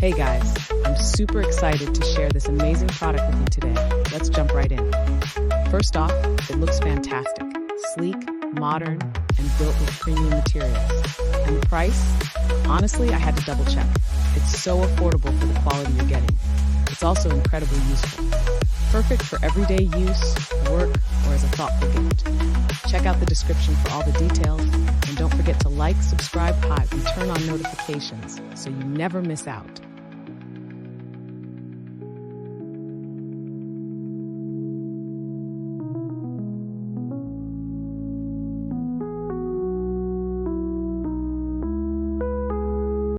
Hey guys, I'm super excited to share this amazing product with you today. Let's jump right in. First off, it looks fantastic, sleek, modern, and built with premium materials. And the price? Honestly, I had to double check. It's so affordable for the quality you're getting. It's also incredibly useful. Perfect for everyday use, work, or as a thoughtful gift. Check out the description for all the details, and don't forget to like, subscribe, and turn on notifications so you never miss out.